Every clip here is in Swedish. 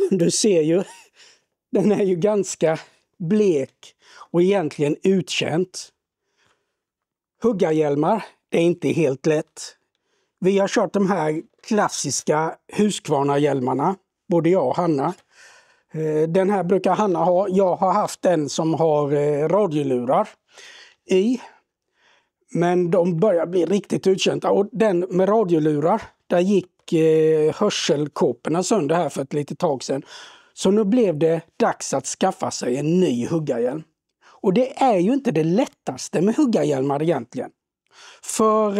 Du ser ju, den är ju ganska blek och egentligen uttjänt. Huggarhjälmar, det är inte helt lätt. Vi har kört de här klassiska Husqvarna-hjälmarna, både jag och Hanna. Den här brukar Hanna ha. Jag har haft den som har radiolurar i. Men de börjar bli riktigt uttjänta. Och den med radiolurar, där gick hörselkåporna sönder här för ett litet tag sedan. Så nu blev det dags att skaffa sig en ny huggarhjälm. Och det är ju inte det lättaste med huggarhjälmar egentligen. För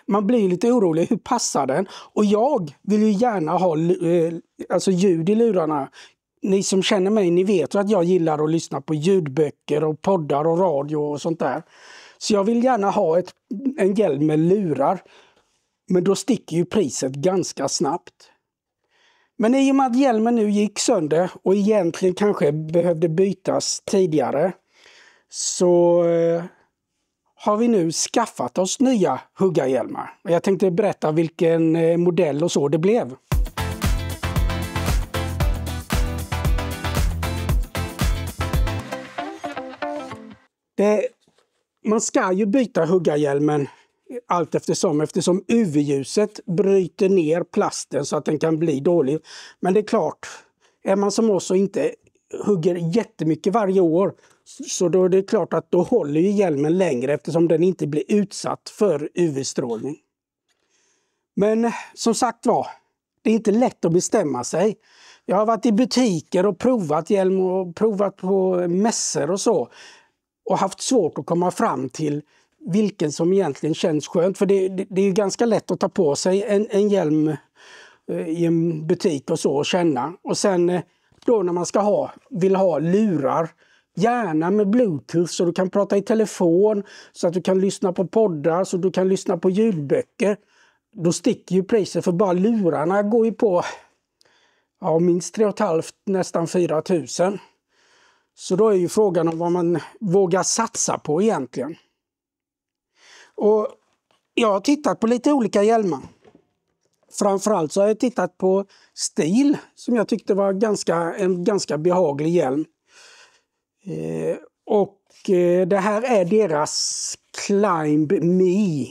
man blir lite orolig, hur passar den? Och jag vill ju gärna ha alltså ljud i lurarna. Ni som känner mig, ni vet ju att jag gillar att lyssna på ljudböcker och poddar och radio och sånt där. Så jag vill gärna ha en hjälm med lurar. Men då sticker ju priset ganska snabbt. Men i och med att hjälmen nu gick sönder och egentligen kanske behövde bytas tidigare, så har vi nu skaffat oss nya huggarhjälmar. Jag tänkte berätta vilken modell och så det blev. Man ska ju byta huggarhjälmen allt eftersom UV-ljuset bryter ner plasten så att den kan bli dålig. Men det är klart, är man som oss och inte hugger jättemycket varje år, så då är det klart att då håller ju hjälmen längre eftersom den inte blir utsatt för UV-strålning. Men som sagt var, det är inte lätt att bestämma sig. Jag har varit i butiker och provat hjälm och provat på mässor och så. Och haft svårt att komma fram till vilken som egentligen känns skönt. För det är ju ganska lätt att ta på sig en hjälm i en butik och så och känna. Och sen då när man vill ha lurar, gärna med Bluetooth så du kan prata i telefon, så att du kan lyssna på poddar, så du kan lyssna på ljudböcker. Då sticker ju priset, för bara lurarna går ju på minst 3 500, nästan 4 000. Så då är ju frågan om vad man vågar satsa på egentligen. Och jag har tittat på lite olika hjälmar. Framförallt så har jag tittat på Stihl, som jag tyckte var en ganska behaglig hjälm. Det här är deras Climb Me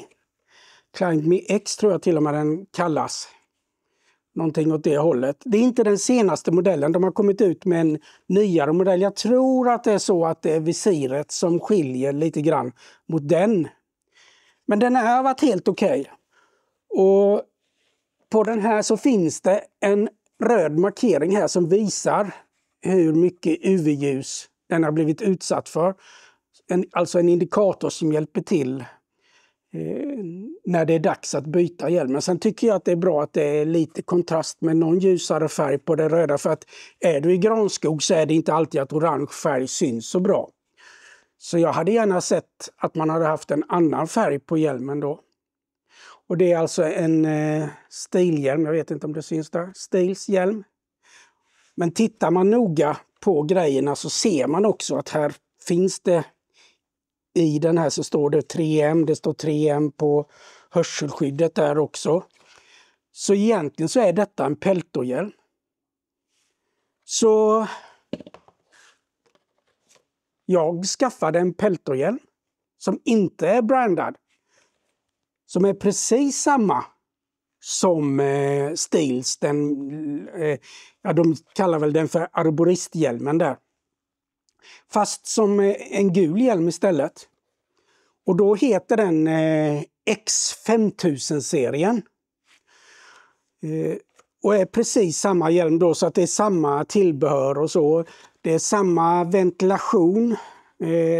X, tror jag till och med den kallas. Någonting åt det hållet. Det är inte den senaste modellen. De har kommit ut med en nyare modell. Jag tror att det är så att det är visiret som skiljer lite grann mot den. Men den här har varit helt okej. Och på den här så finns det en röd markering här som visar hur mycket UV-ljus den har blivit utsatt för. Alltså en indikator som hjälper till när det är dags att byta hjälmen. Sen tycker jag att det är bra att det är lite kontrast med någon ljusare färg på det röda. För att är du i granskog så är det inte alltid att orange färg syns så bra. Så jag hade gärna sett att man hade haft en annan färg på hjälmen då. Och det är alltså en Stihl-hjälm, jag vet inte om det syns där, Stihls hjälm. Men tittar man noga på grejerna så ser man också att här finns det, i den här så står det 3M, det står 3M på hörselskyddet där också. Så egentligen så är detta en Peltorhjälm. Så jag skaffade en Peltorhjälm som inte är brandad. Som är precis samma som Stihls. De kallar väl den för arboristhjälmen där. Fast som en gul hjälm istället. Och då heter den X5000-serien. Och är precis samma hjälm då, så att det är samma tillbehör och så. Det är samma ventilation.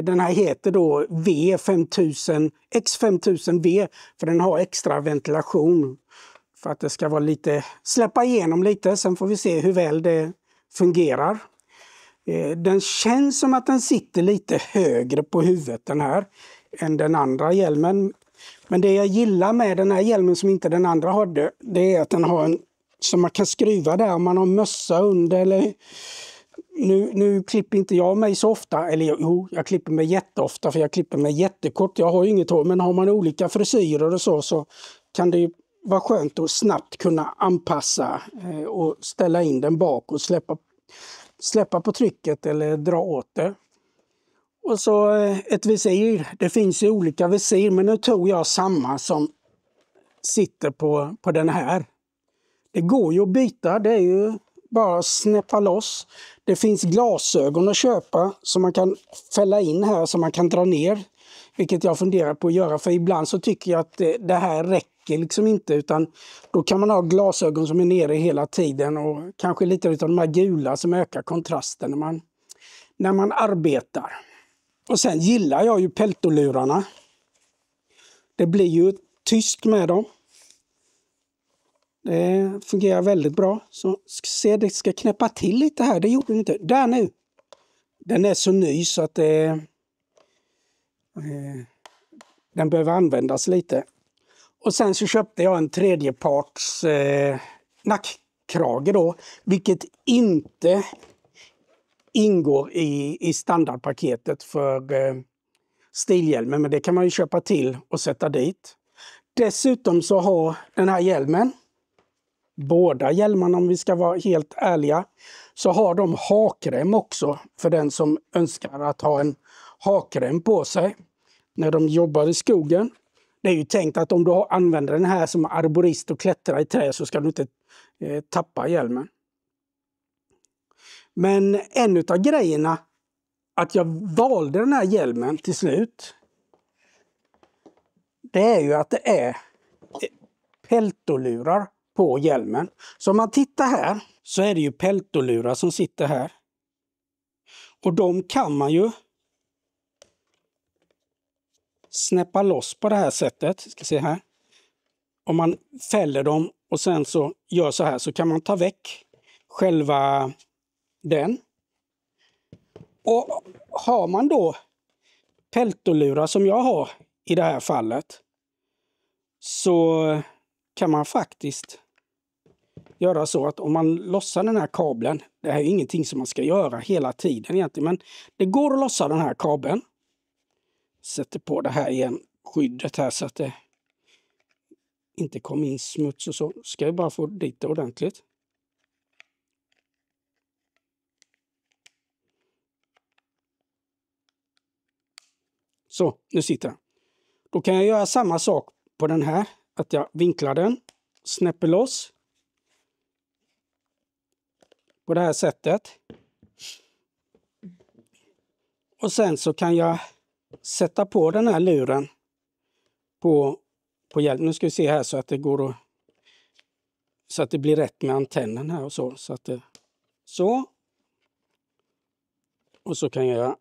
Den här heter då V5000, X5000V, för den har extra ventilation. För att det ska vara släppa igenom lite, sen får vi se hur väl det fungerar. Den känns som att den sitter lite högre på huvudet den här än den andra hjälmen. Men det jag gillar med den här hjälmen som inte den andra hade, det är att den har en som man kan skruva där om man har mössa under. Eller nu klipper inte jag mig så ofta, eller jo, jag klipper mig jätteofta för jag klipper mig jättekort. Jag har ju inget hår, men har man olika frisyrer och så kan det ju vara skönt att snabbt kunna anpassa och ställa in den bak och släppa på trycket eller dra åt det. Och så ett visir. Det finns ju olika visir, men nu tog jag samma som sitter på den här. Det går ju att byta, det är ju bara att snäppa loss. Det finns glasögon att köpa som man kan fälla in här, som man kan dra ner. Vilket jag funderar på att göra, för ibland så tycker jag att det här räcker liksom inte, utan då kan man ha glasögon som är nere hela tiden och kanske lite av de här gula som ökar kontrasten när man arbetar. Och sen gillar jag ju peltolurarna. Det blir ju tyst med dem. Det fungerar väldigt bra. Så se, det ska knäppa till lite här. Det gjorde den inte. Där nu. Den är så ny så att den behöver användas lite. Och sen så köpte jag en tredjeparts nackkrage då. Vilket inte ingår i standardpaketet för stilhjälmen. Men det kan man ju köpa till och sätta dit. Dessutom så har den här hjälmen, båda hjälmarna om vi ska vara helt ärliga, så har de hakrem också för den som önskar att ha en hakrem på sig när de jobbar i skogen. Det är ju tänkt att om du använder den här som arborist och klättrar i trä så ska du inte tappa hjälmen. Men en av grejerna att jag valde den här hjälmen till slut, det är ju att det är peltolurar på hjälmen. Så om man tittar här så är det ju peltolurar som sitter här. Och de kan man ju snäppa loss på det här sättet. Ska se här. Om man fäller dem och sen så gör så här så kan man ta väck själva den. Och har man då peltolurar som jag har i det här fallet, så kan man faktiskt göra så att om man lossar den här kabeln, det här är ingenting som man ska göra hela tiden egentligen, men det går att lossa den här kabeln. Sätter på det här igen, skyddet här så att det inte kommer in smuts och så. Ska jag bara få dit det ordentligt. Så, nu sitter den. Då kan jag göra samma sak på den här. Att jag vinklar den, snäpper loss. På det här sättet. Och sen så kan jag sätta på den här luren på hjälp. Nu ska vi se här så att det går att, så att det blir rätt med antennen här och så. Så att det, så. Och så kan jag göra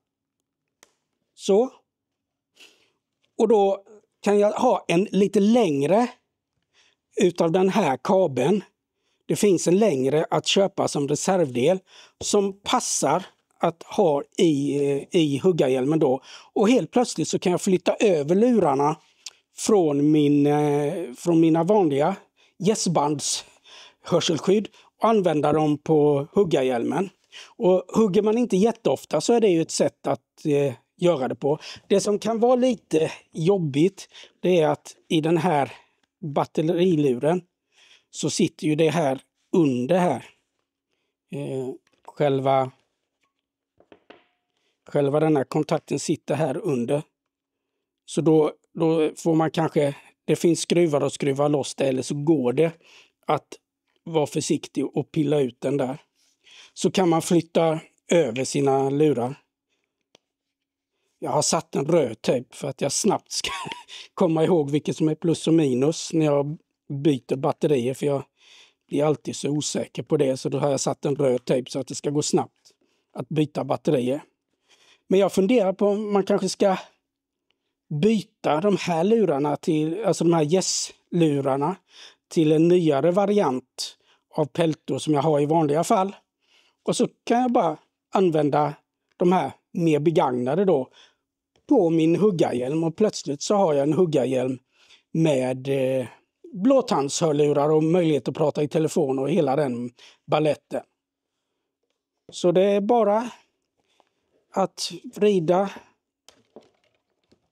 så. Och då kan jag ha en lite längre utav den här kabeln. Det finns en längre att köpa som reservdel som passar att ha i huggarhjälmen då. Och helt plötsligt så kan jag flytta över lurarna från mina vanliga gässbands hörselskydd och använda dem på huggarhjälmen. Och hugger man inte jätteofta så är det ju ett sätt att göra det på. Det som kan vara lite jobbigt, det är att i den här batteriluren så sitter ju det här under här. Själva den här kontakten sitter här under. Så då får man kanske, det finns skruvar och skruva loss det, eller så går det att vara försiktig och pilla ut den där. Så kan man flytta över sina lurar. Jag har satt en röd tejp för att jag snabbt ska komma ihåg vilket som är plus och minus när jag byter batterier, för jag blir alltid så osäker på det. Så då har jag satt en röd tejp så att det ska gå snabbt att byta batterier. Men jag funderar på om man kanske ska byta de här lurarna till, alltså de här gässlurarna till en nyare variant av peltor som jag har i vanliga fall. Och så kan jag bara använda de här mer begagnade då på min huggarhjälm, och plötsligt så har jag en huggarhjälm med blåtandshörlurar och möjlighet att prata i telefon och hela den balletten. Så det är bara att vrida,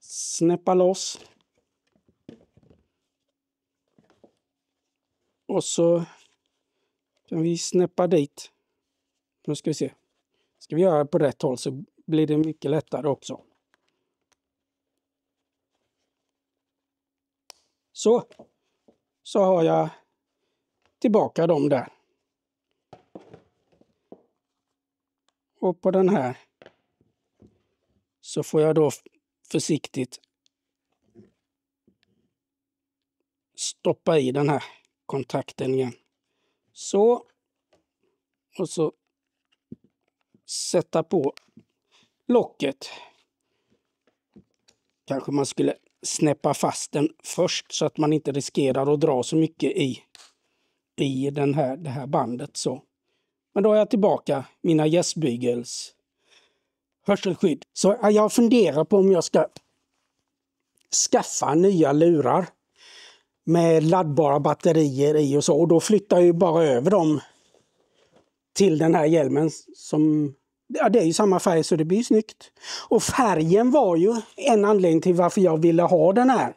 snäppa loss. Och så kan vi snäppa dit. Nu ska vi se. Ska vi göra det på rätt håll så blir det mycket lättare också. Så har jag tillbaka dem där. Och på den här så får jag då försiktigt stoppa i den här kontakten igen. Så. Och så sätta på locket. Kanske man skulle snäppa fast den först så att man inte riskerar att dra så mycket i det här bandet. Så. Men då är jag tillbaka mina Yes Bygels hörselskydd. Så jag funderar på om jag ska skaffa nya lurar med laddbara batterier i och så. Och då flyttar jag ju bara över dem till den här hjälmen som... Ja, det är ju samma färg så det blir snyggt. Och färgen var ju en anledning till varför jag ville ha den här.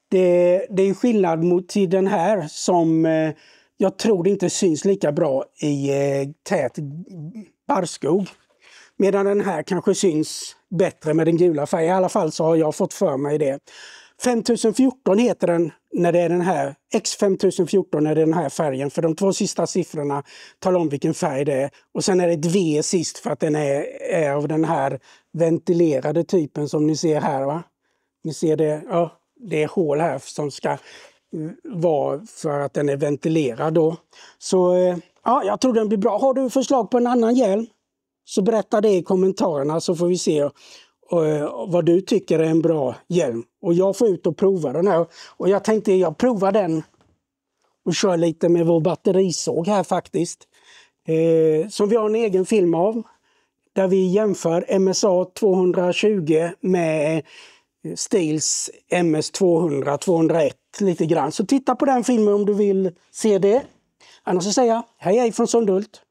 Det är skillnad mot till den här som jag tror inte syns lika bra i tät barrskog. Medan den här kanske syns bättre med den gula färgen. I alla fall så har jag fått för mig det. 5014 heter den när det är den här. X5014 är den här färgen. För de 2 sista siffrorna talar om vilken färg det är. Och sen är det ett V sist för att den är av den här ventilerade typen som ni ser här, va? Ni ser det? Ja, det är hål här som ska vara för att den är ventilerad då. Så ja, jag tror den blir bra. Har du förslag på en annan hjälm så berätta det i kommentarerna så får vi se vad du tycker är en bra hjälm. Och jag får ut och prova den här. Och jag tänkte jag provar den och kör lite med vår batterisåg här faktiskt. Som vi har en egen film av. Där vi jämför MSA 220 med Stiehls MS 200, 201 lite grann. Så titta på den filmen om du vill se det. Annars så säger jag hej från Sundhult.